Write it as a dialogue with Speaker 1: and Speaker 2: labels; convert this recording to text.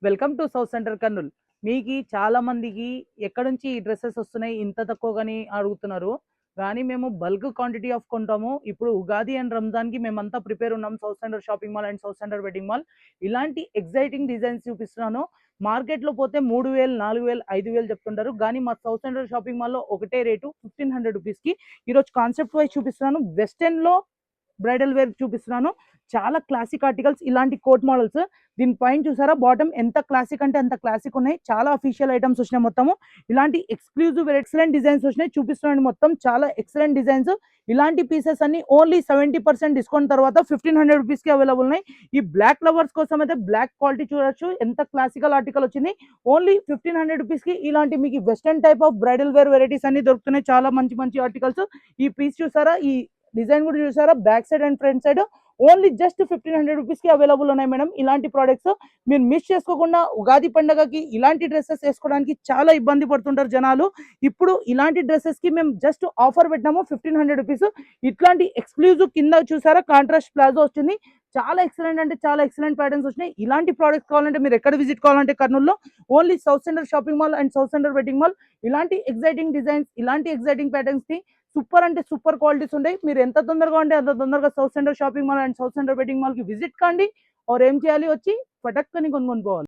Speaker 1: Welcome to south centre Kurnool. మీకు చాలా మందికి ఎక్కడి నుంచి ఈ డ్రెస్సెస్ వస్తున్నాయి ఇంత తక్కువగాని అడుగుతున్నారు. కానీ మేము బల్క్ క్వాంటిటీ ఆఫ్ కొంటాము. ఇప్పుడు ఉగాది అండ్ రంజాన్‌కి మేమంతా ప్రిపేర్ ఉన్నాం. South centre shopping mall and south centre wedding mall. ఇలాంటి ఎక్సైటింగ్ డిజైన్స్ చూపిస్తున్నాను. మార్కెట్‌లో పోతే 3000, 4000, 5000 చెప్తుంటారు. కానీ మా సౌత్ సెంటర్ షాపింగ్ మాల్‌లో ఒకటే రేటు 1500 రూపీస్‌కి. ఈరోజు కాన్సెప్ట్ వైస్ చూపిస్తున్నాను. వెస్టర్న్‌లో బ్రైడల్ వేర్ చూపిస్తున్నాను. చాలా క్లాసిక్ ఆర్టికల్స్, ఇలాంటి కోట్ మోడల్స్. దీని పైన చూసారా బాటమ్ ఎంత క్లాసిక్ అంటే అంత క్లాసిక్ ఉన్నాయి. చాలా అఫీషియల్ ఐటమ్స్ వచ్చినాయి. మొత్తము ఇలాంటి ఎక్స్క్లూజివ్ ఎక్సలెంట్ డిజైన్స్ వచ్చినాయి. చూపిస్తున్నాను మొత్తం చాలా ఎక్సలెంట్ డిజైన్స్. ఇలాంటి పీసెస్ అన్ని ఓన్లీ 70% డిస్కౌంట్ తర్వాత 1500 రూపీస్కి అవైలబుల్ ఉన్నాయి. ఈ బ్లాక్ లవర్స్ కోసం అయితే బ్లాక్ క్వాలిటీ చూడొచ్చు. ఎంత క్లాసికల్ ఆర్టికల్ వచ్చింది. ఓన్లీ 1500 రూపీస్కి ఇలాంటి మీకు western type of bridal wear varieties అన్ని దొరుకుతున్నాయి. చాలా మంచి మంచి ఆర్టికల్స్. ఈ పీస్ చూసారా, ఈ డిజైన్ కూడా చూసారా, back side and front side only just 1500 రూపీస్కి అవైలబుల్ ఉన్నాయి మేడం. ఇలాంటి ప్రోడక్ట్స్ మీరు మిస్ చేసుకోకుండా ఉగాది పండుగకి ఇలాంటి డ్రెస్సెస్ వేసుకోవడానికి చాలా ఇబ్బంది పడుతుంటారు జనాలు. ఇప్పుడు ఇలాంటి డ్రెస్సెస్కి మేము జస్ట్ ఆఫర్ పెట్టినాము 1500 రూపీస్. ఇట్లాంటి ఎక్స్క్లూజివ్ కింద చూసారా కాంట్రాస్ట్ ప్లాజో వచ్చింది. చాలా ఎక్సలెంట్ అంటే చాలా ఎక్సలెంట్ ప్యాటర్న్స్ వచ్చినాయి. ఇలాంటి ప్రోడక్ట్స్ కావాలంటే మీరు ఎక్కడ విజిట్ కావాలంటే కర్నూలులో only south centre shopping mall and south centre wedding mall. ఇలాంటి ఎక్సైటింగ్ డిజైన్స్, ఇలాంటి ఎక్సైటింగ్ ప్యాటర్న్స్ ని సూపర్ అంటే సూపర్ క్వాలిటీస్ ఉంటాయి. మీరు ఎంత తొందరగా అంటే అంత తొందరగా south centre shopping mall and south centre wedding mall కి విజిట్ కండి. ఆర్ ఏం చేయాలి, వచ్చి పటక్కని కొనుక్కొని పోవాలి.